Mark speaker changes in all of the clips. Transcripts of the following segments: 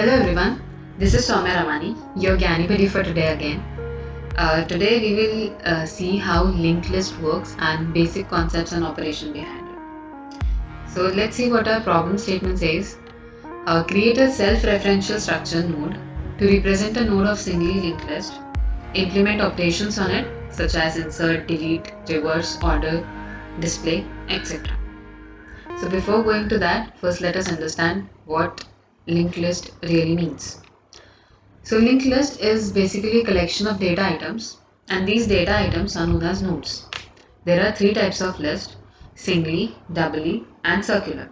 Speaker 1: Hello everyone, this is Soumya Ramani, your Gyanipadi for today again. Today we will see how linked list works and basic concepts and operation behind it. So let's see what our problem statement says. Create a self-referential structure node to represent a node of singly linked list. Implement operations on it such as insert, delete, reverse, order, display, etc. So before going to that, first let us understand what linked list really means. So linked list is basically a collection of data items, and these data items are known as nodes. There are three types of list: singly, doubly, and circular.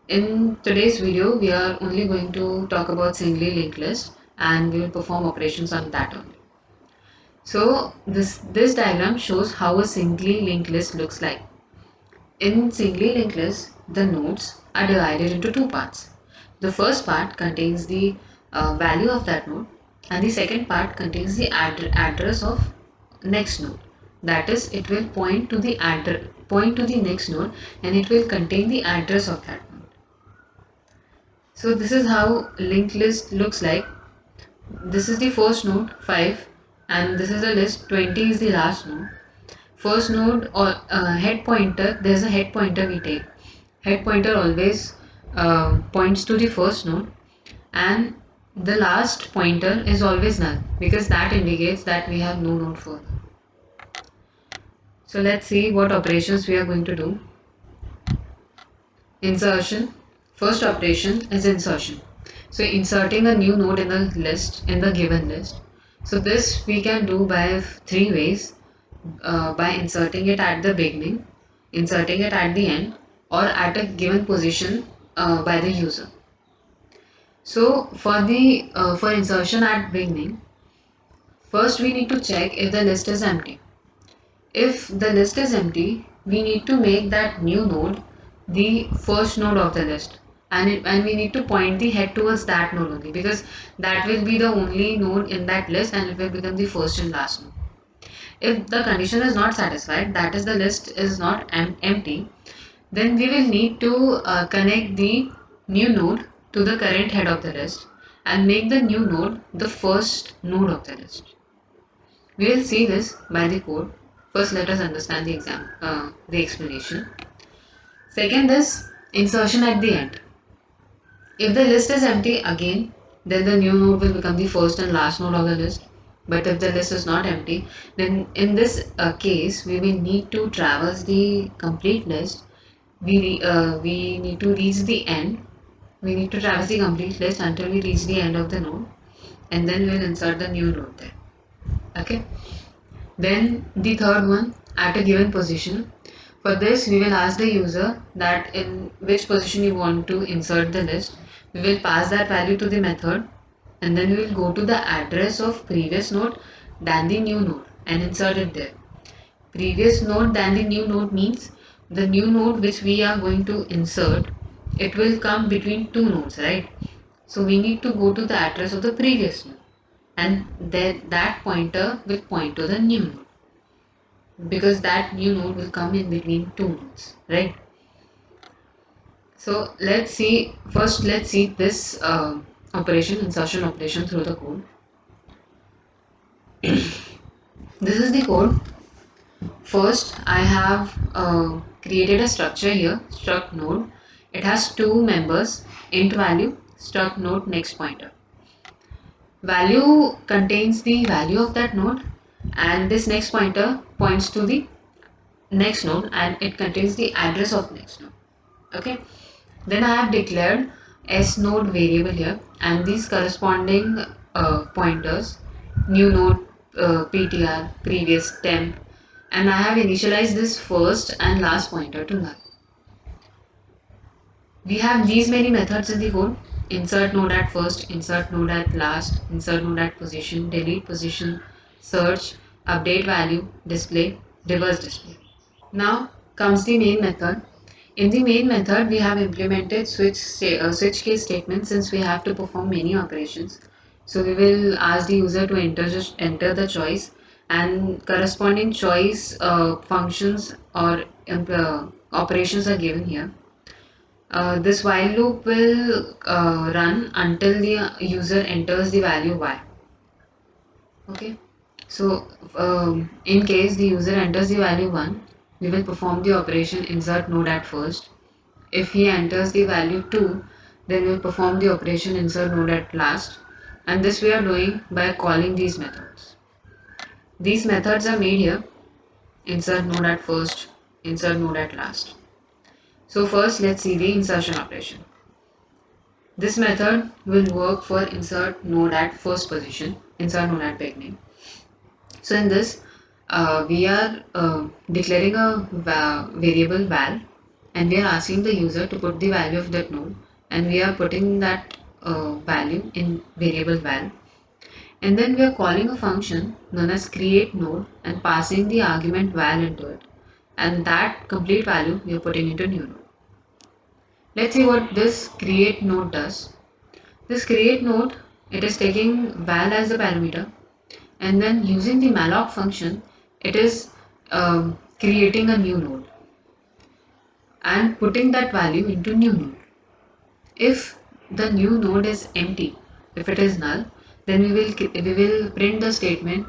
Speaker 1: In today's video, we are only going to talk about singly linked list and we will perform operations on that only. So this diagram shows how a singly linked list looks like. In singly linked list, the nodes are divided into two parts. The first part contains the value of that node, and the second part contains the address of next node. That is, it will point to the next node, and it will contain the address of that node. So this is how linked list looks like. This is the first node 5, and this is the list 20 is the last node. First node or head pointer, there's a head pointer we take. Head pointer always points to the first node, and the last pointer is always null because that indicates that we have no node further. So let's see what operations we are going to do. Insertion. First operation is insertion. So inserting a new node in the list, in the given list. So this we can do by three ways. By inserting it at the beginning, inserting it at the end, or at a given position by the user. So for insertion at beginning, first we need to check if the list is empty. If the list is empty, we need to make that new node the first node of the list, and we need to point the head towards that node only because that will be the only node in that list and it will become the first and last node. If the condition is not satisfied, that is the list is not empty, then we will need to connect the new node to the current head of the list and make the new node the first node of the list. We will see this by the code. First, let us understand the explanation. Second is insertion at the end. If the list is empty again, then the new node will become the first and last node of the list. But if the list is not empty, then in this case, we will need to traverse the complete list. We need to reach the end. We need to traverse the complete list until we reach the end of the node, and then we will insert the new node there. Okay. Then the third one, at a given position. For this, we will ask the user that in which position you want to insert the list. We will pass that value to the method, and then we will go to the address of previous node than the new node and insert it there. Previous node than the new node means the new node which we are going to insert, it will come between two nodes, right? So we need to go to the address of the previous node, and then that pointer will point to the new node because that new node will come in between two nodes, right? So let's see this insertion operation through the code. This is the code. First, I have created a structure here, struct node. It has two members, int value, struct node next pointer. Value contains the value of that node, and this next pointer points to the next node and it contains the address of next node. Okay. Then I have declared s node variable here, and these corresponding pointers, new node, ptr, previous, temp, and I have initialized this first and last pointer to null. We have these many methods in the code: insert node at first, insert node at last, insert node at position, delete position, search, update value, display, reverse display. Now comes the main method. In the main method, we have implemented switch case statement since we have to perform many operations. So we will ask the user to enter the choice, and corresponding choice functions or operations are given here. This while loop will run until the user enters the value y. Okay, so in case the user enters the value 1, we will perform the operation insert node at first. If he enters the value 2, then we will perform the operation insert node at last, and this we are doing by calling these methods. These methods are made here: insert node at first, insert node at last. So first let's see the insertion operation. This method will work for insert node at first position, insert node at beginning. So in this, we are declaring a variable val, and we are asking the user to put the value of that node, and we are putting that value in variable val. And then we are calling a function known as create node and passing the argument val into it, and that complete value we are putting into new node. Let's see what this create node does. This create node, it is taking val as the parameter, and then using the malloc function, it is creating a new node and putting that value into new node. If the new node is empty, if it is null, then we will print the statement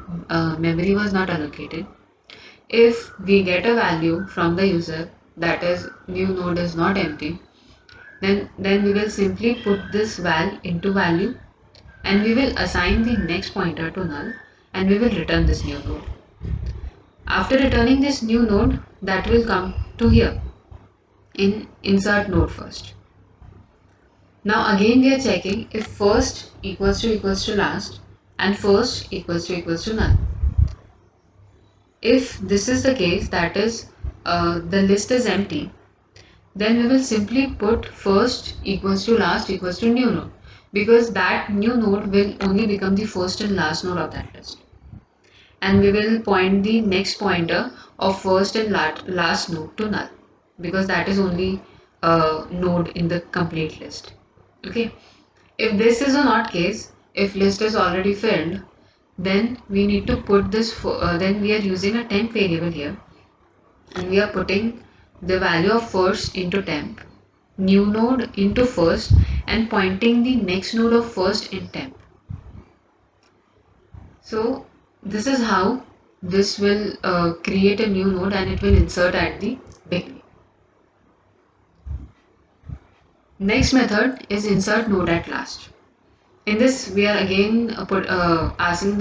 Speaker 1: memory was not allocated. If we get a value from the user, that is new node is not empty, then we will simply put this val into value, and we will assign the next pointer to null, and we will return this new node. After returning this new node, that will come to here in insert node first. Now again we are checking if first equals to last and first equals to null. If this is the case, that is the list is empty, then we will simply put first equals to last equals to new node, because that new node will only become the first and last node of that list. And we will point the next pointer of first and last node to null, because that is only a node in the complete list. Okay, if this is a not case, if list is already filled, then we need to put this then we are using a temp variable here, and we are putting the value of first into temp, new node into first, and pointing the next node of first in temp. So this is how this will create a new node, and it will insert at the beginning. Next method is insert node at last. In this, we are again asking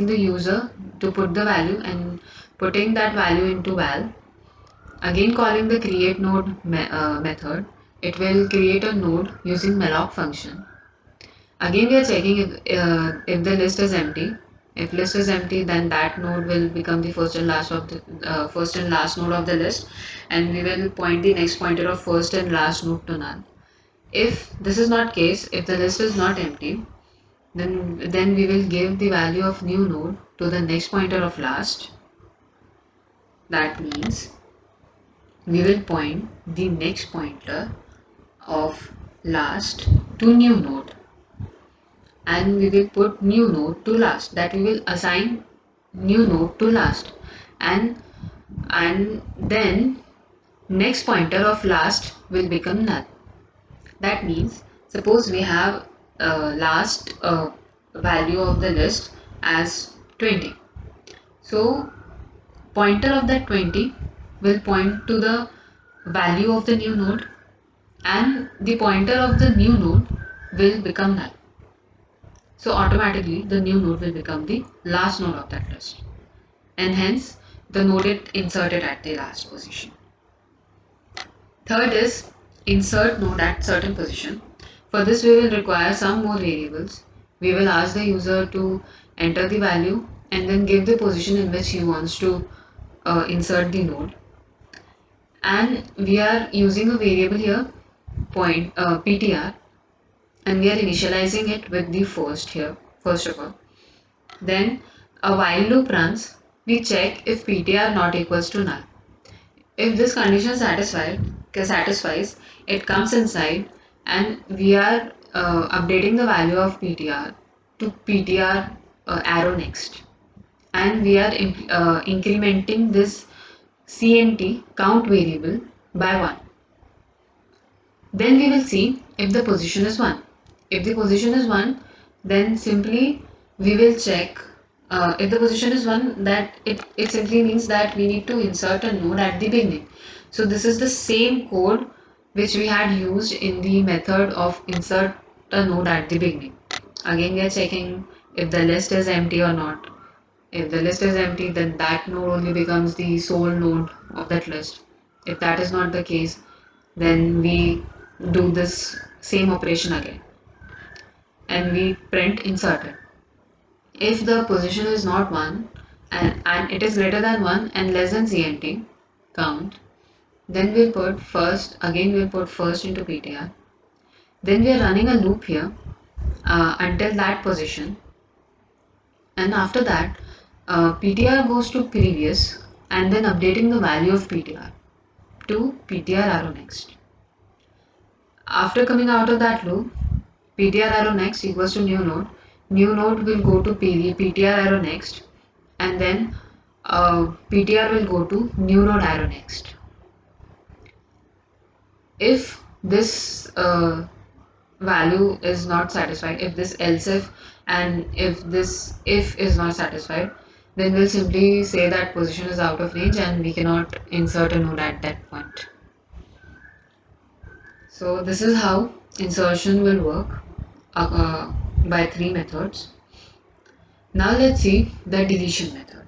Speaker 1: the user to put the value and putting that value into val. Again calling the create node method. It will create a node using malloc function. Again we are checking if the list is empty. If list is empty, then that node will become the first and last node of the list, and we will point the next pointer of first and last node to null. If this is not case, if the list is not empty, then we will give the value of new node to the next pointer of last. That means we will point the next pointer of last to new node, and we will put new node to last, that we will assign new node to last, and then next pointer of last will become null. That means suppose we have last value of the list as 20, so pointer of that 20 will point to the value of the new node, and the pointer of the new node will become null. So automatically the new node will become the last node of that list, and hence the node is inserted at the last position. Third is insert node at certain position. For this we will require some more variables. We will ask the user to enter the value and then give the position in which he wants to insert the node. And we are using a variable here, ptr, and we are initializing it with the first here, first of all. Then a while loop runs. We check if ptr not equals to null. If this condition satisfies, it comes inside, and we are updating the value of ptr to ptr arrow next, and we are incrementing this cnt count variable by 1. Then we will see if the position is 1. If the position is 1, then simply we will check if the position is 1, that it simply means that we need to insert a node at the beginning. So this is the same code which we had used in the method of insert a node at the beginning. Again we are checking if the list is empty or not. If the list is empty, then that node only becomes the sole node of that list. If that is not the case, then we do this same operation again and we print inserted. If the position is not 1 and it is greater than 1 and less than CNT count, then we'll put first, again we'll put first into PTR. Then we are running a loop here until that position, and after that PTR goes to previous and then updating the value of PTR to PTR arrow next. After coming out of that loop, PTR arrow next equals to new node. New node will go to PTR arrow next, and then PTR will go to new node arrow next. If this value is not satisfied, if this else if and if this if is not satisfied, then we'll simply say that position is out of range and we cannot insert a node at that point. So this is how insertion will work by 3 methods. Now let's see the deletion method.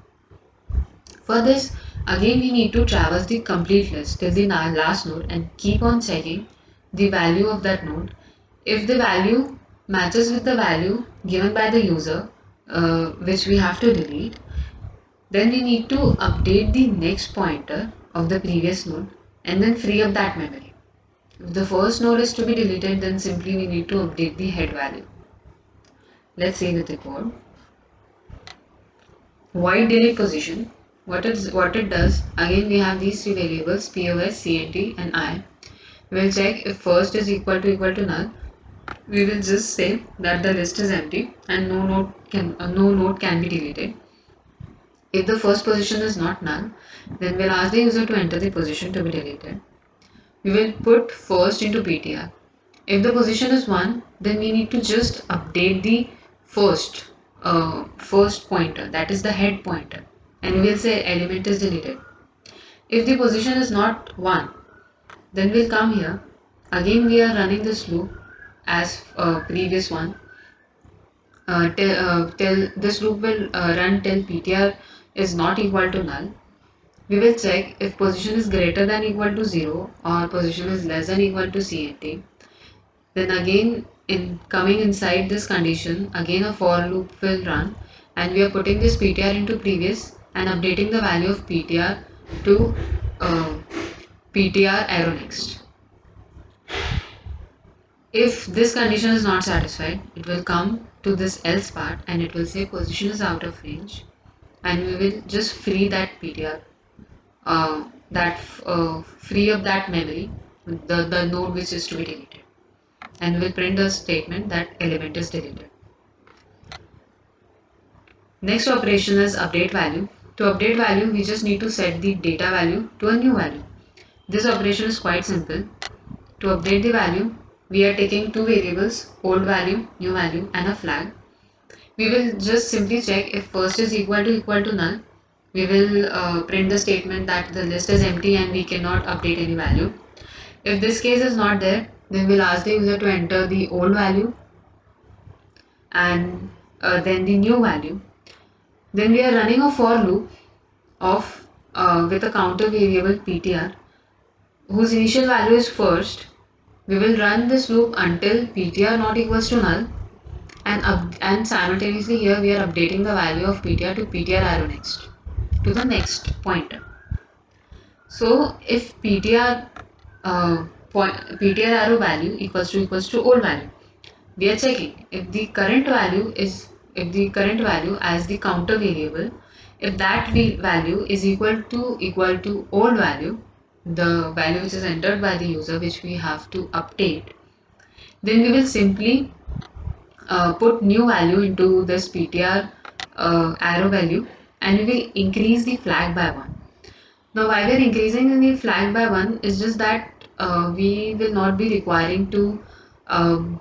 Speaker 1: For this, again we need to traverse the complete list till the last node and keep on checking the value of that node. If the value matches with the value given by the user, which we have to delete, then we need to update the next pointer of the previous node and then free up that memory. If the first node is to be deleted, then simply we need to update the head value. Let's see with the code. Void delete position. What it does, again we have these 3 variables POS, CNT and I. We'll check if first is equal to null. We will just say that the list is empty and no node can be deleted. If the first position is not null, then we'll ask the user to enter the position to be deleted. We will put first into PTR. If the position is 1, then we need to just update the first pointer, that is the head pointer, and we will say element is deleted. If the position is not 1, then we'll come here. Again we are running this loop as previous one till this loop will run till PTR is not equal to null. We will check if position is greater than equal to 0 or position is less than equal to CNT. Then again in coming inside this condition, again a for loop will run and we are putting this PTR into previous and updating the value of PTR to PTR arrow next. If this condition is not satisfied, it will come to this else part and it will say position is out of range, and we will just free that PTR, free up that memory, the node which is to be deleted, and we will print a statement that element is deleted. Next operation is update value. To update value, we just need to set the data value to a new value. This operation is quite simple. To update the value, we are taking 2 variables, old value, new value, and a flag. We will just simply check if first is equal to null. We will print the statement that the list is empty and we cannot update any value. If this case is not there, then we'll ask the user to enter the old value and then the new value. Then we are running a for loop of with a counter variable PTR whose initial value is first. We will run this loop until PTR not equals to null, and simultaneously here we are updating the value of PTR to PTR arrow next to the next pointer. So if PTR PTR arrow value equals to old value, we are checking if the current value as the counter variable, if that value is equal to old value, the value which is entered by the user which we have to update, then we will simply put new value into this PTR arrow value and we will increase the flag by 1. Now why we are increasing the flag by 1 is just that we will not be requiring to um,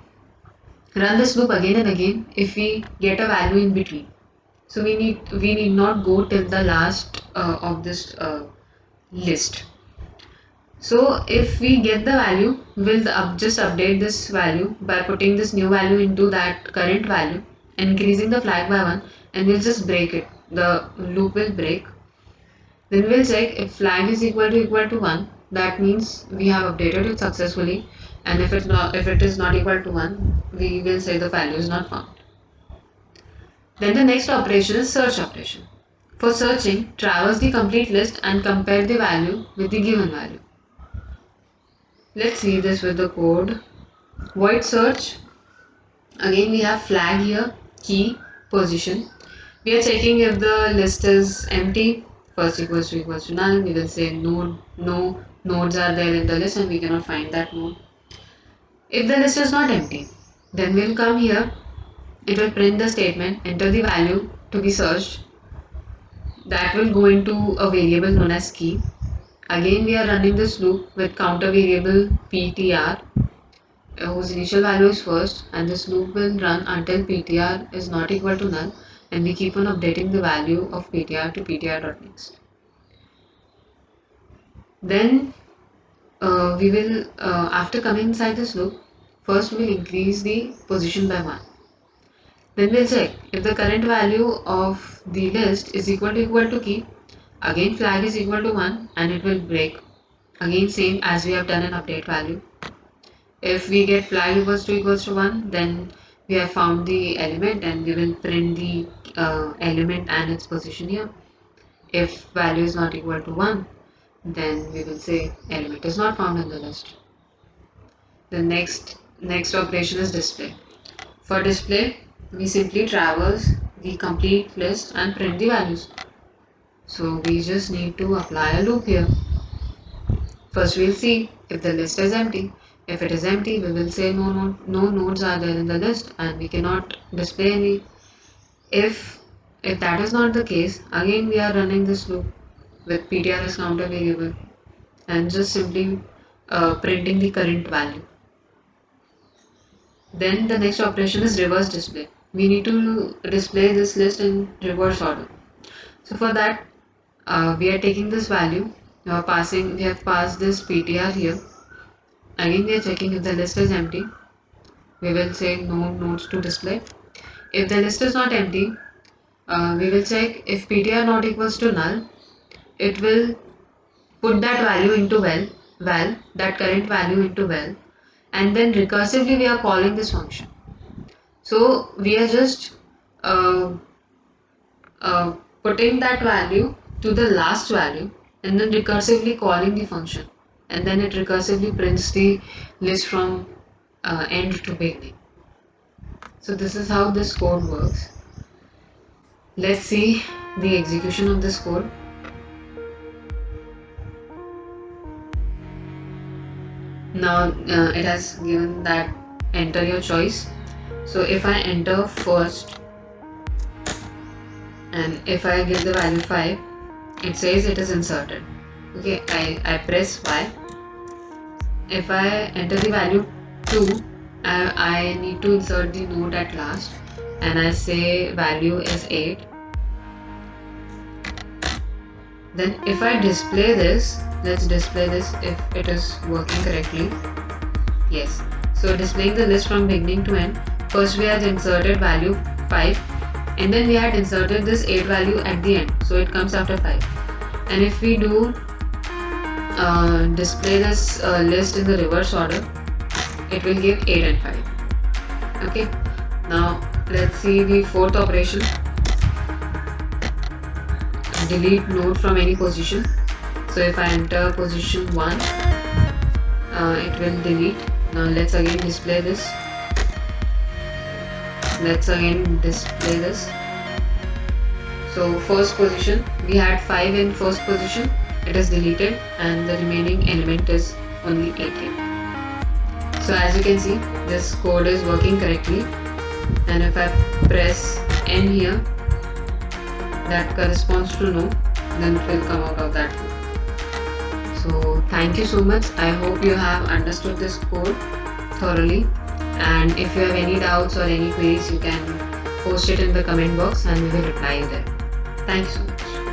Speaker 1: run this loop again and again if we get a value in between. So we need not go till the last of this list. So if we get the value, we'll just update this value by putting this new value into that current value, increasing the flag by 1, and we'll just break it. The loop will break. Then we'll check if flag is equal to 1. That means we have updated it successfully. And if it is not equal to 1, we will say the value is not found. Then the next operation is search operation. For searching, traverse the complete list and compare the value with the given value. Let's see this with the code. Void search. Again we have flag here, key, position. We are checking if the list is empty. First equals to null. We will say no nodes are there in the list and we cannot find that node. If the list is not empty, then we'll come here. It will print the statement, enter the value to be searched. That will go into a variable known as key. Again we are running this loop with counter variable ptr whose initial value is first, and this loop will run until ptr is not equal to null, and we keep on updating the value of ptr to ptr.next. Then we will after coming inside this loop, first we will increase the position by 1. Then we'll check if the current value of the list is equal to key. Again flag is equal to 1 and it will break. Again same as we have done an update value. If we get flag equals to 1, then we have found the element and we will print the element and its position here. If value is not equal to 1, then we will say element is not found in the list. The next operation is display. For display, we simply traverse the complete list and print the values. So we just need to apply a loop here. First we'll see if the list is empty. If it is empty, we will say no nodes are there in the list and we cannot display any. If that is not the case, again we are running this loop with ptr as counter variable and just simply printing the current value. Then the next operation is reverse display. We need to display this list in reverse order. So for that, we are taking this value, we have passed this ptr here. Again we are checking if the list is empty. We will say no nodes to display. If the list is not empty, we will check if ptr not equals to null. It will put that value into that current value into val, and then recursively we are calling this function. So we are just putting that value to the last value and then recursively calling the function, and then it recursively prints the list from end to beginning. So this is how this code works. Let's see the execution of this code. Now it has given that enter your choice. So if I enter first and if I give the value 5, it says it is inserted. Okay, I press Y. If I enter the value 2, I need to insert the node at last and I say value is 8. Then if I display this, let's display this if it is working correctly. Yes, so displaying the list from beginning to end. First we had inserted value 5 and then we had inserted this 8 value at the end, so it comes after 5. And if we do display this list in the reverse order, it will give 8 and 5. Okay, now let's see the fourth operation. Delete node from any position. So if I enter position 1, it will delete. Now let's again display this. Let's again display this. So first position, we had 5 in first position, it is deleted and the remaining element is only 8 here. So as you can see, this code is working correctly, and if I press N here, that corresponds to no, then it will come out of that loop. So thank you so much. I hope you have understood this code thoroughly. And if you have any doubts or any queries, you can post it in the comment box and we will reply you there. Thank you so much.